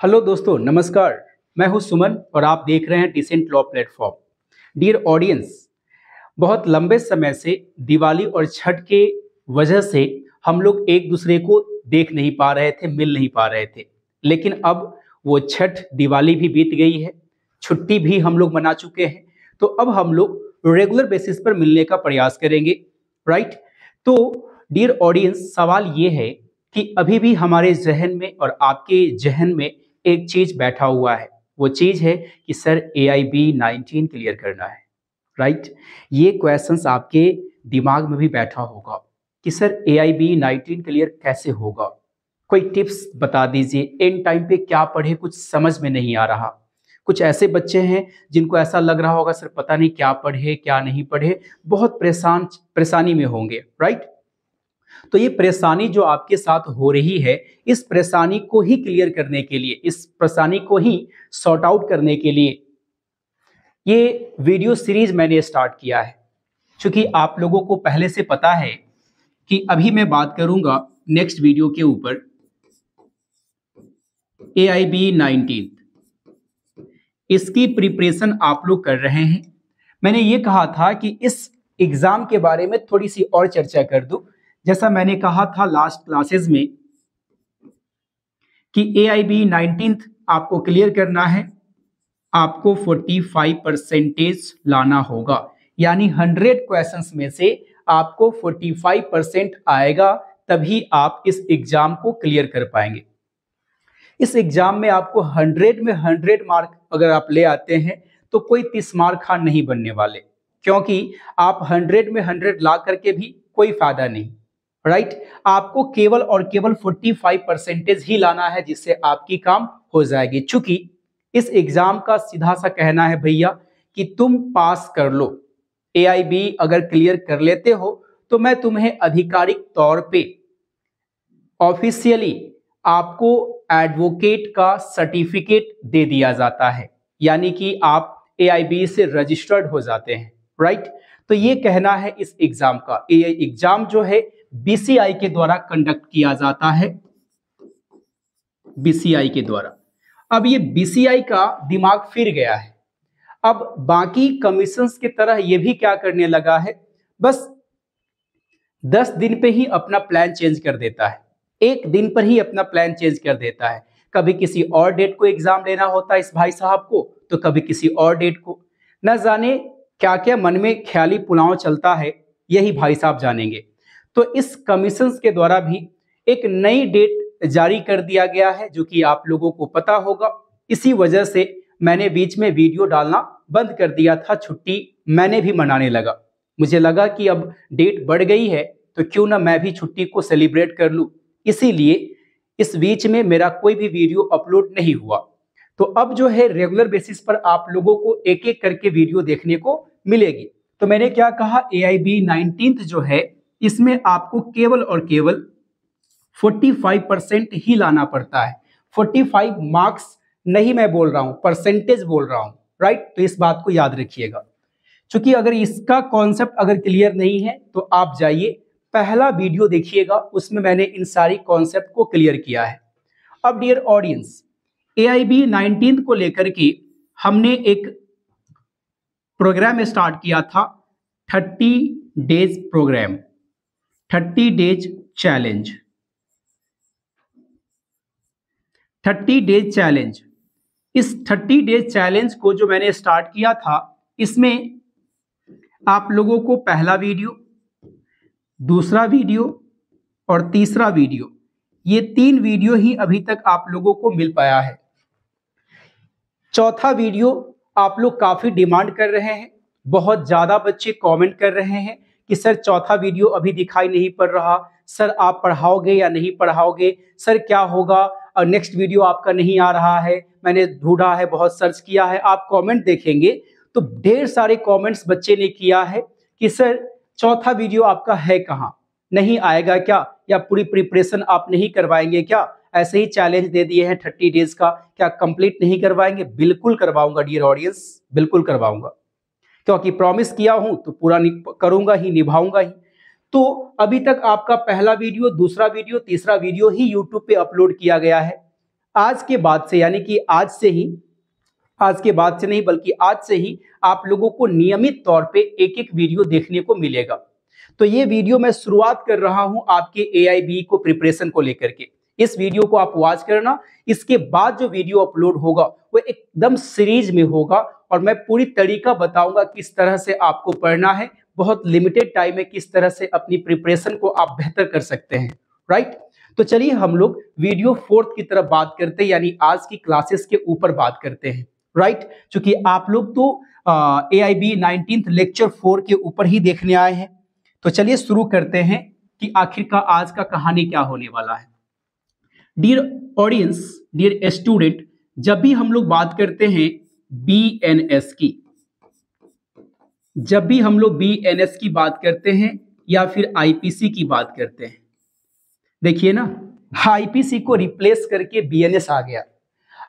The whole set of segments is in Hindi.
हेलो दोस्तों, नमस्कार। मैं हूं सुमन और आप देख रहे हैं Decent Law Platform. Dear audience, बहुत लंबे समय से दिवाली और छठ के वजह से हम लोग एक दूसरे को देख नहीं पा रहे थे, मिल नहीं पा रहे थे। लेकिन अब वो छठ दिवाली भी बीत गई है, छुट्टी भी हम लोग मना चुके हैं। तो अब हम लोग रेगुलर बेसिस पर मिलने का प्रयास करेंगे, राइट? तो डियर ऑडियंस, सवाल ये है कि अभी भी हमारे जहन में और आपके जहन में एक चीज बैठा हुआ है। वो चीज है कि सर AIB-19 क्लियर करना है, राइट? ये क्वेश्चंस आपके दिमाग में भी बैठा होगा कि सर AIB-19 क्लियर कैसे होगा। कोई टिप्स बता दीजिए, एंड टाइम पे क्या पढ़े, कुछ समझ में नहीं आ रहा। कुछ ऐसे बच्चे हैं जिनको ऐसा लग रहा होगा सर पता नहीं क्या पढ़े क्या नहीं पढ़े, बहुत परेशानी में होंगे, राइट? तो ये परेशानी जो आपके साथ हो रही है, इस परेशानी को ही क्लियर करने के लिए, इस परेशानी को ही सॉर्ट आउट करने के लिए ये वीडियो सीरीज मैंने स्टार्ट किया है। क्योंकि आप लोगों को पहले से पता है कि अभी मैं बात करूंगा नेक्स्ट वीडियो के ऊपर AIB-19, इसकी प्रिपरेशन आप लोग कर रहे हैं। मैंने ये कहा था कि इस एग्जाम के बारे में थोड़ी सी और चर्चा कर दूं। जैसा मैंने कहा था लास्ट क्लासेस में कि AIB-19 आपको क्लियर करना है, आपको 45% लाना होगा। यानी 100 क्वेश्चंस में से आपको 45% आएगा, तभी आप इस एग्जाम को क्लियर कर पाएंगे। इस एग्जाम में आपको 100 में 100 मार्क अगर आप ले आते हैं तो कोई 30 मार्क खान नहीं बनने वाले, क्योंकि आप 100 में 100 ला करके भी कोई फायदा नहीं, राइट? आपको केवल और केवल 45% ही लाना है, जिससे आपकी काम हो जाएगी। चूंकि इस एग्जाम का सीधा सा कहना है भैया कि तुम पास कर लो, AIB अगर क्लियर कर लेते हो तो मैं तुम्हें आधिकारिक तौर पे ऑफिशियली आपको एडवोकेट का सर्टिफिकेट दे दिया जाता है, यानी कि आप AIB से रजिस्टर्ड हो जाते हैं, राइट? तो ये कहना है इस एग्जाम का। ये एग्जाम जो है BCI के द्वारा कंडक्ट किया जाता है, BCI के द्वारा। अब ये BCI का दिमाग फिर गया है। अब बाकी कमीशंस की तरह ये भी क्या करने लगा है, बस 10 दिन पे ही अपना प्लान चेंज कर देता है, एक दिन पर ही अपना प्लान चेंज कर देता है। कभी किसी और डेट को एग्जाम लेना होता है इस भाई साहब को, तो कभी किसी और डेट को। न जाने क्या क्या मन में ख्याली पुलाव चलता है, यही भाई साहब जानेंगे। तो इस कमीशंस के द्वारा भी एक नई डेट जारी कर दिया गया है, जो कि आप लोगों को पता होगा। इसी वजह से मैंने बीच में वीडियो डालना बंद कर दिया था, छुट्टी मैंने भी मनाने लगा। मुझे लगा कि अब डेट बढ़ गई है तो क्यों ना मैं भी छुट्टी को सेलिब्रेट कर लूं। इसीलिए इस बीच में मेरा कोई भी वीडियो अपलोड नहीं हुआ। तो अब जो है रेगुलर बेसिस पर आप लोगों को एक एक करके वीडियो देखने को मिलेगी। तो मैंने क्या कहा, AIB-19 जो है इसमें आपको केवल और केवल 45% ही लाना पड़ता है। 45 मार्क्स नहीं मैं बोल रहा हूं, परसेंटेज बोल रहा हूं, राइट? तो इस बात को याद रखिएगा। क्योंकि अगर इसका कॉन्सेप्ट अगर क्लियर नहीं है तो आप जाइए पहला वीडियो देखिएगा, उसमें मैंने इन सारी कॉन्सेप्ट को क्लियर किया है। अब डियर ऑडियंस, AIB-19 को लेकर के हमने एक प्रोग्राम स्टार्ट किया था, 30 days program, 30 days challenge, 30 days challenge. इस 30 डेज चैलेंज को जो मैंने स्टार्ट किया था, इसमें आप लोगों को पहला वीडियो, दूसरा वीडियो और तीसरा वीडियो, ये 3 वीडियो ही अभी तक आप लोगों को मिल पाया है। चौथा वीडियो आप लोग काफी डिमांड कर रहे हैं, बहुत ज्यादा बच्चे कमेंट कर रहे हैं कि सर चौथा वीडियो अभी दिखाई नहीं पड़ रहा, सर आप पढ़ाओगे या नहीं पढ़ाओगे, सर क्या होगा, और नेक्स्ट वीडियो आपका नहीं आ रहा है, मैंने ढूंढा है, बहुत सर्च किया है। आप कमेंट देखेंगे तो ढेर सारे कमेंट्स बच्चे ने किया है कि सर चौथा वीडियो आपका है कहाँ, नहीं आएगा क्या, या पूरी प्रिपरेशन आप नहीं करवाएंगे क्या, ऐसे ही चैलेंज दे दिए हैं 30 डेज का, क्या कंप्लीट नहीं करवाएंगे? बिल्कुल करवाऊंगा डियर ऑडियंस, बिल्कुल करवाऊंगा, क्योंकि प्रॉमिस किया हूं तो पूरा करूंगा ही, निभाऊंगा ही। तो अभी तक आपका पहला वीडियो, दूसरा वीडियो, तीसरा वीडियो ही यूट्यूब पे अपलोड किया गया है। आज के बाद से, यानी कि आज से ही, आज के बाद से नहीं बल्कि आज से ही आप लोगों को नियमित तौर पे एक एक वीडियो देखने को मिलेगा। तो ये वीडियो मैं शुरुआत कर रहा हूं आपके AIB को प्रिपरेशन को लेकर के। इस वीडियो को आप वॉच करना, इसके बाद जो वीडियो अपलोड होगा वो एकदम सीरीज में होगा और मैं पूरी तरीका बताऊंगा किस तरह से आपको पढ़ना है, बहुत लिमिटेड टाइम में किस तरह से अपनी प्रिपरेशन को आप बेहतर कर सकते हैं, राइट। तो चलिए हम लोग वीडियो 4 की तरफ बात करते हैं, यानी आज की क्लासेस के ऊपर बात करते हैं, राइट। क्योंकि आप लोग तो AIB 19th लेक्चर 4 के ऊपर ही देखने आए हैं। तो चलिए शुरू करते हैं कि आखिरकार आज का कहानी क्या होने वाला है। डियर ऑडियंस, डियर स्टूडेंट, जब भी हम लोग बात करते हैं BNS की, जब भी हम लोग BNS की बात करते हैं या फिर IPC की बात करते हैं, देखिए ना, IPC को रिप्लेस करके BNS आ गया।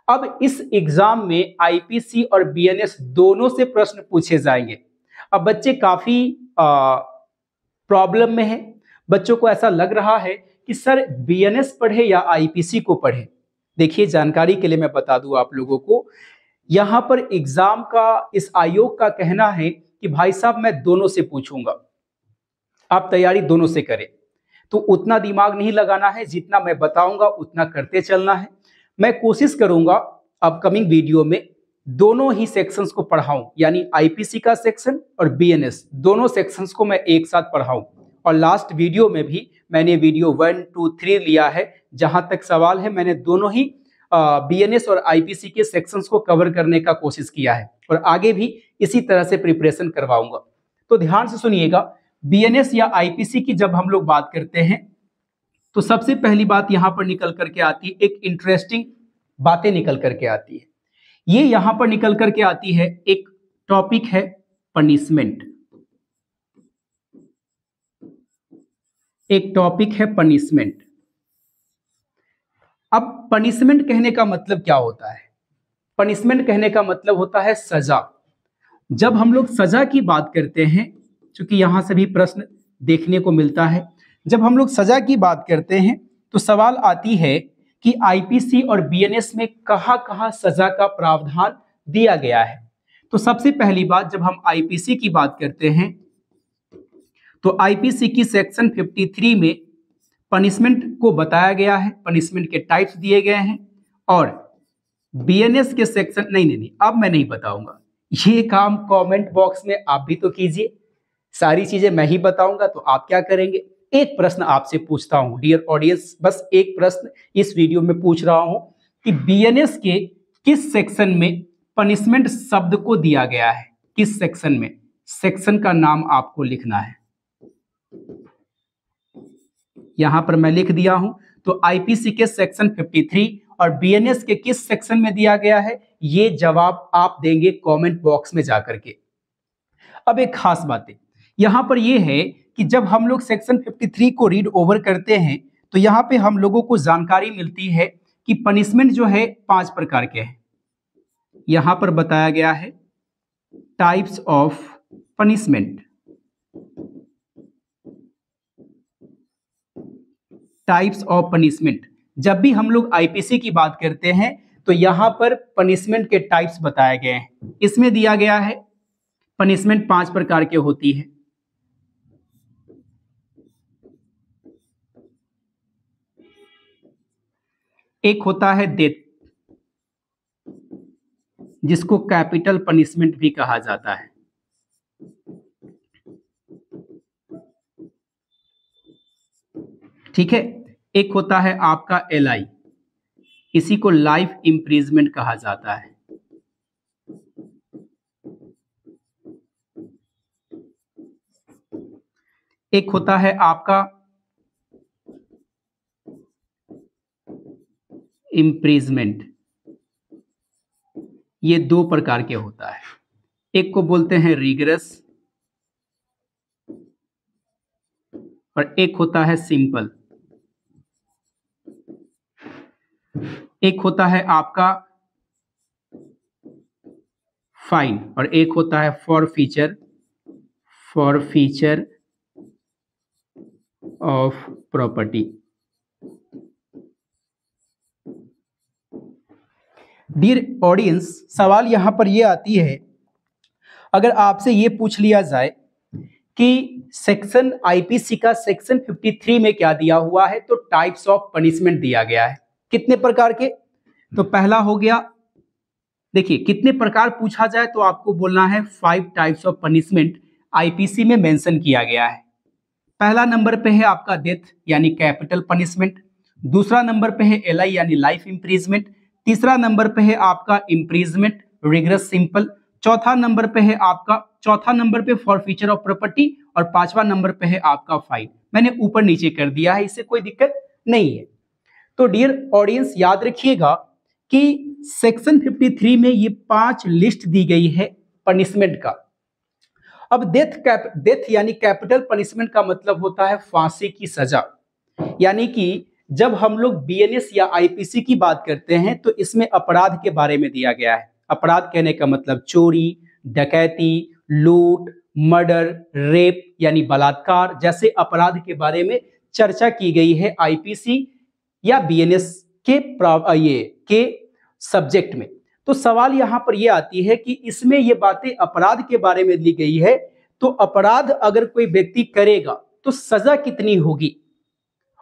अब इस एग्जाम में IPC और BNS दोनों से प्रश्न पूछे जाएंगे। अब बच्चे काफी प्रॉब्लम में हैं। बच्चों को ऐसा लग रहा है कि सर BNS पढ़े या IPC को पढ़े। देखिए, जानकारी के लिए मैं बता दूं आप लोगों को, यहां पर एग्जाम का, इस आयोग का कहना है कि भाई साहब मैं दोनों से पूछूंगा, आप तैयारी दोनों से करें। तो उतना दिमाग नहीं लगाना है, जितना मैं बताऊंगा उतना करते चलना है। मैं कोशिश करूंगा अपकमिंग वीडियो में दोनों ही सेक्शंस को पढ़ाऊं, यानी IPC का सेक्शन और BNS दोनों सेक्शंस को मैं एक साथ पढ़ाऊं। और लास्ट वीडियो में भी मैंने वीडियो 1, 2, 3 लिया है। जहां तक सवाल है, मैंने दोनों ही BNS और IPC के सेक्शंस को कवर करने का कोशिश किया है और आगे भी इसी तरह से प्रिपरेशन करवाऊंगा। तो ध्यान से सुनिएगा, BNS या IPC की जब हम लोग बात करते हैं तो सबसे पहली बात यहां पर निकल करके आती है, एक इंटरेस्टिंग बातें निकल करके आती है। ये यहां पर निकल करके आती है, एक टॉपिक है पनिशमेंट। एक टॉपिक है पनिशमेंट। अब पनिशमेंट कहने का मतलब क्या होता है? पनिशमेंट कहने का मतलब होता है सजा। जब हम लोग सजा की बात करते हैं, क्योंकि यहां से भी प्रश्न देखने को मिलता है, जब हम लोग सजा की बात करते हैं तो सवाल आती है कि IPC और BNS में कहां कहां सजा का प्रावधान दिया गया है। तो सबसे पहली बात, जब हम IPC की बात करते हैं तो IPC की सेक्शन 53 में पनिशमेंट को बताया गया है, पनिशमेंट के टाइप्स दिए गए हैं। और BNS के सेक्शन, नहीं, अब मैं नहीं बताऊंगा, ये काम कमेंट बॉक्स में आप भी तो कीजिए। सारी चीजें मैं ही बताऊंगा तो आप क्या करेंगे? एक प्रश्न आपसे पूछता हूं डियर ऑडियंस, बस एक प्रश्न इस वीडियो में पूछ रहा हूं कि BNS के किस सेक्शन में पनिशमेंट शब्द को दिया गया है? किस सेक्शन में? सेक्शन का नाम आपको लिखना है। यहां पर मैं लिख दिया हूं। तो IPC के सेक्शन 53 और BNS के किस सेक्शन में दिया गया है, ये जवाब आप देंगे कमेंट बॉक्स में जाकर के। अब एक खास बात है यहां पर यह है कि जब हम लोग सेक्शन 53 को रीड ओवर करते हैं तो यहां पे हम लोगों को जानकारी मिलती है कि पनिशमेंट जो है 5 प्रकार के हैं। यहां पर बताया गया है types of punishment. Types of punishment, जब भी हम लोग IPC की बात करते हैं तो यहां पर पनिशमेंट के टाइप्स बताए गए हैं। इसमें दिया गया है पनिशमेंट 5 प्रकार के होती है। एक होता है डेथ, जिसको कैपिटल पनिशमेंट भी कहा जाता है। ठीक है। एक होता है आपका LI, इसी को लाइफ इम्प्रिजमेंट कहा जाता है। एक होता है आपका इम्प्रिजमेंट। ये 2 प्रकार के होता है, एक को बोलते हैं रिगरस और एक होता है सिंपल। एक होता है आपका फाइन और एक होता है forfeiture of property. Dear audience, सवाल यहाँ पर ये आती है, अगर आपसे ये पूछ लिया जाए कि सेक्शन आईपीसी का सेक्शन 53 में क्या दिया हुआ है, तो टाइप्स ऑफ पनिशमेंट दिया गया है। कितने प्रकार के? तो पहला हो गया, देखिए कितने प्रकार पूछा जाए तो आपको बोलना है 5 टाइप्स ऑफ पनिशमेंट आईपीसी में मेंशन किया गया है। पहला नंबर पे है आपका डेथ यानी कैपिटल पनिशमेंट, दूसरा नंबर पे है एलआई यानी लाइफ इम्प्रीजमेंट, तीसरा नंबर पे है आपका इम्प्रीजमेंट रिग्रेस सिंपल, चौथा नंबर पे फॉरफीचर ऑफ प्रॉपर्टी और पांचवा नंबर पे है आपका फाइन। मैंने ऊपर नीचे कर दिया है, इससे कोई दिक्कत नहीं है। तो डियर ऑडियंस याद रखिएगा कि सेक्शन 53 में ये 5 लिस्ट दी गई है पनिशमेंट का। अब डेथ यानी कैपिटल पनिशमेंट का मतलब होता है फांसी की सजा, यानी कि जब हम लोग बीएनएस या आईपीसी की बात करते हैं तो इसमें अपराध के बारे में दिया गया है। अपराध कहने का मतलब चोरी, डकैती, लूट, मर्डर, रेप यानी बलात्कार जैसे अपराध के बारे में चर्चा की गई है आईपीसी या बीएनएस के सब्जेक्ट में। तो सवाल यहां पर यह आती है कि इसमें ये बातें अपराध के बारे में ली गई है, तो अपराध अगर कोई व्यक्ति करेगा तो सजा कितनी होगी,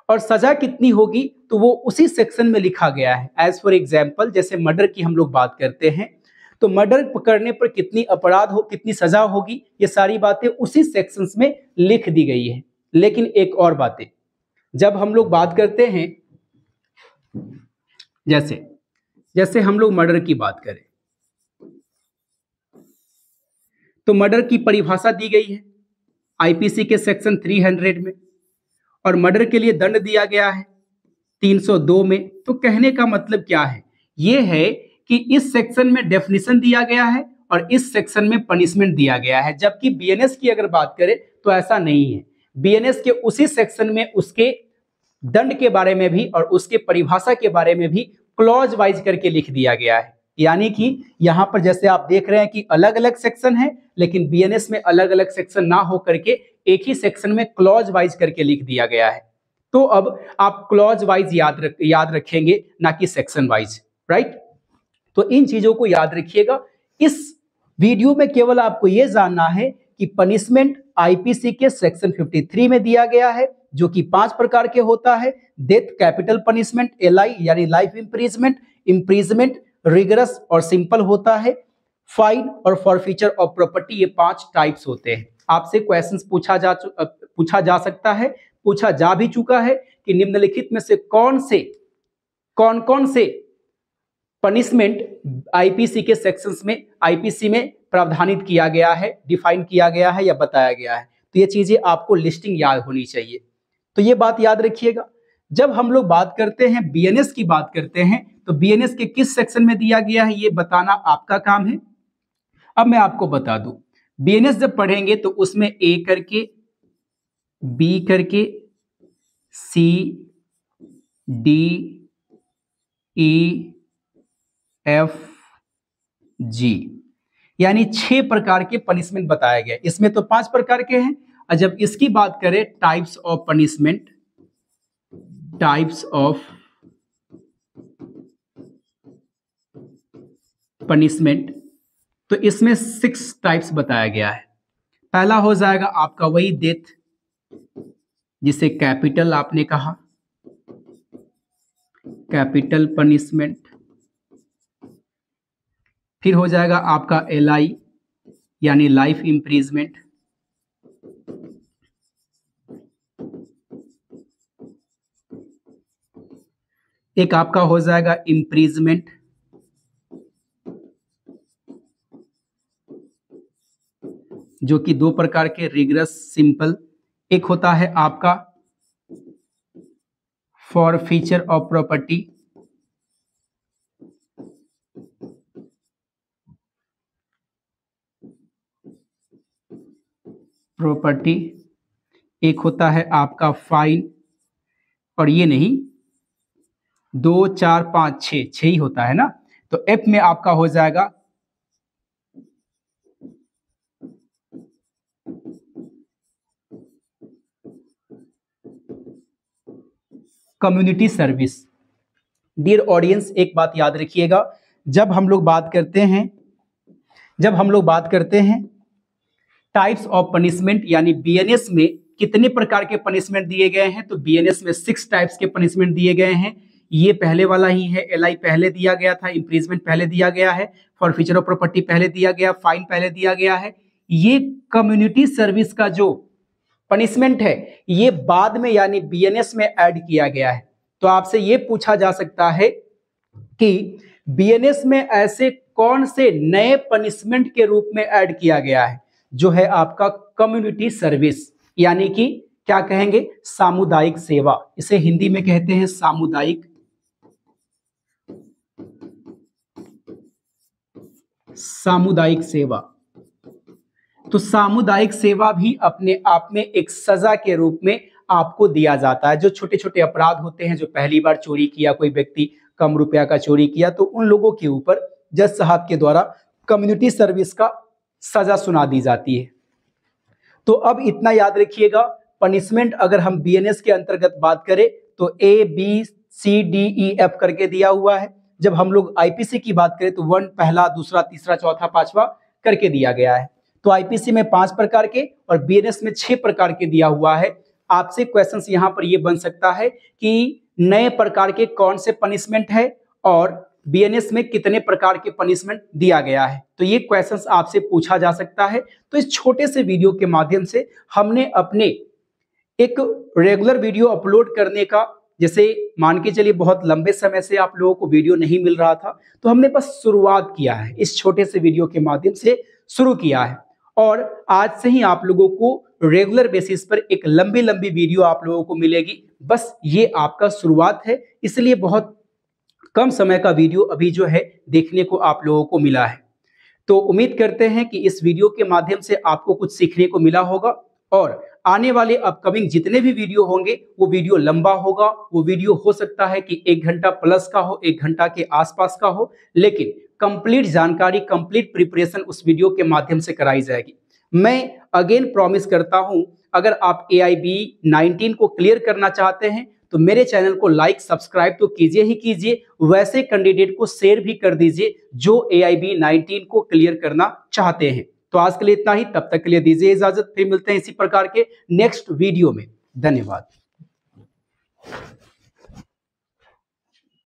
और सजा कितनी होगी तो वो उसी सेक्शन में लिखा गया है। एज फॉर एग्जाम्पल, जैसे मर्डर की हम लोग बात करते हैं तो मर्डर करने पर कितनी सजा होगी, ये सारी बातें उसी सेक्शंस में लिख दी गई है। लेकिन एक और बातें, जब हम लोग बात करते हैं, जैसे हम लोग मर्डर की बात करें तो मर्डर की परिभाषा दी गई है आईपीसी के सेक्शन 300 में, और मर्डर के लिए दंड दिया गया है 302 में। तो कहने का मतलब क्या है, ये है कि इस सेक्शन में डेफिनेशन दिया गया है और इस सेक्शन में पनिशमेंट दिया गया है। जबकि बीएनएस की अगर बात करें तो ऐसा नहीं है, बीएनएस के उसी सेक्शन में उसके दंड के बारे में भी और उसके परिभाषा के बारे में भी क्लॉज वाइज करके लिख दिया गया है। यानी कि यहां पर जैसे आप देख रहे हैं कि अलग अलग सेक्शन है, लेकिन बीएनएस में अलग अलग सेक्शन ना हो करके एक ही सेक्शन में क्लॉज वाइज करके लिख दिया गया है। तो अब आप क्लॉज वाइज याद रखेंगे, ना कि सेक्शन वाइज, राइट। तो इन चीजों को याद रखिएगा। इस वीडियो में केवल आपको यह जानना है कि पनिशमेंट आईपीसी के सेक्शन 53 में दिया गया है, जो कि 5 प्रकार के होता है। डेथ कैपिटल पनिशमेंट, एलआई यानी लाइफ इम्प्रीजमेंट, इम्प्रीजमेंट रिगरस और सिंपल होता है, फाइन और फॉरफीचर ऑफ प्रॉपर्टी, ये 5 टाइप्स होते हैं। आपसे क्वेश्चंस पूछा जा सकता है, पूछा जा भी चुका है कि निम्नलिखित में से कौन कौन से पनिशमेंट आईपीसी के सेक्शंस में आईपीसी में प्रावधानित किया गया है, डिफाइन किया गया है या बताया गया है। तो ये चीजें आपको लिस्टिंग याद होनी चाहिए। तो ये बात याद रखिएगा। जब हम लोग बात करते हैं बीएनएस की बात करते हैं तो बीएनएस के किस सेक्शन में दिया गया है ये बताना आपका काम है। अब मैं आपको बता दूं, बीएनएस जब पढ़ेंगे तो उसमें ए करके, बी करके, सी, डी, ई, एफ, जी यानी 6 प्रकार के पनिशमेंट बताया गया। इसमें तो 5 प्रकार के हैं। और जब इसकी बात करें टाइप्स ऑफ पनिशमेंट, तो इसमें 6 टाइप्स बताया गया है। पहला हो जाएगा आपका वही डेथ, जिसे कैपिटल आपने कहा, कैपिटल पनिशमेंट। फिर हो जाएगा आपका एलआई यानी लाइफ इम्प्रीजमेंट। एक आपका हो जाएगा इम्प्रीजमेंट, जो कि 2 प्रकार के, रिगरस, सिंपल। एक होता है आपका फॉरफीचर ऑफ प्रॉपर्टी, एक होता है आपका फाइन, और ये नहीं 2, 4, 5, 6 ही होता है ना। तो एफ में आपका हो जाएगा कम्युनिटी सर्विस। डियर ऑडियंस, एक बात याद रखिएगा, जब हम लोग बात करते हैं टाइप्स ऑफ पनिशमेंट यानी बीएनएस में कितने प्रकार के पनिशमेंट दिए गए हैं, तो बीएनएस में 6 टाइप्स के पनिशमेंट दिए गए हैं। ये पहले वाला ही है, एलआई पहले दिया गया था, इम्प्रिजमेंट पहले दिया गया है, फॉरफीचर ऑफ प्रॉपर्टी पहले दिया गया, फाइन पहले दिया गया है। ये कम्युनिटी सर्विस का जो पनिशमेंट है ये बाद में यानी बीएनएस में ऐड किया गया है। तो आपसे ये पूछा जा सकता है कि बीएनएस में ऐसे कौन से नए पनिशमेंट के रूप में ऐड किया गया है, जो है आपका कम्युनिटी सर्विस, यानी कि क्या कहेंगे, सामुदायिक सेवा। इसे हिंदी में कहते हैं सामुदायिक सेवा। तो सामुदायिक सेवा भी अपने आप में एक सजा के रूप में आपको दिया जाता है। जो छोटे छोटे अपराध होते हैं, जो पहली बार चोरी किया, कोई व्यक्ति कम रुपया का चोरी किया, तो उन लोगों के ऊपर जज साहब के द्वारा कम्युनिटी सर्विस का सजा सुना दी जाती है। तो अब इतना याद रखिएगा, पनिशमेंट अगर हम बीएनएस के अंतर्गत बात करें तो ABCDEF करके दिया हुआ है। जब हम लोग आईपीसी की बात करें तो 1 पहला, दूसरा, तीसरा, चौथा, पांचवा करके दिया गया है। तो आईपीसी में 5 प्रकार के और बीएनएस में 6 प्रकार के दिया हुआ है। आपसे क्वेश्चंस यहाँ पर ये बन सकता है कि नए प्रकार के कौन से पनिशमेंट है और बीएनएस में कितने प्रकार के पनिशमेंट दिया गया है, तो ये क्वेश्चंस आपसे पूछा जा सकता है। तो इस छोटे से वीडियो के माध्यम से हमने अपने एक रेगुलर वीडियो अपलोड करने का, जैसे मान के चलिए बहुत लंबे समय से आप लोगों को वीडियो नहीं मिल रहा था, तो हमने बस शुरुआत किया है, इस छोटे से वीडियो के माध्यम से शुरू किया है और आज से ही आप लोगों को रेगुलर बेसिस पर एक लंबी वीडियो आप लोगों को मिलेगी। बस ये आपका शुरुआत है, इसलिए बहुत कम समय का वीडियो अभी जो है देखने को आप लोगों को मिला है। तो उम्मीद करते हैं कि इस वीडियो के माध्यम से आपको कुछ सीखने को मिला होगा और आने वाले अपकमिंग जितने भी वीडियो होंगे वो वीडियो लंबा होगा, वो वीडियो हो सकता है कि 1 घंटा प्लस का हो, 1 घंटा के आसपास का हो, लेकिन कंप्लीट जानकारी, कंप्लीट प्रिपरेशन उस वीडियो के माध्यम से कराई जाएगी। मैं अगेन प्रॉमिस करता हूं, अगर आप AIB 19 को क्लियर करना चाहते हैं तो मेरे चैनल को लाइक सब्सक्राइब तो कीजिए ही कीजिए, वैसे कैंडिडेट को शेयर भी कर दीजिए जो AIB 19 को क्लियर करना चाहते हैं। तो आज के लिए इतना ही, तब तक के लिए दीजिए इजाजत, फिर मिलते हैं इसी प्रकार के नेक्स्ट वीडियो में। धन्यवाद।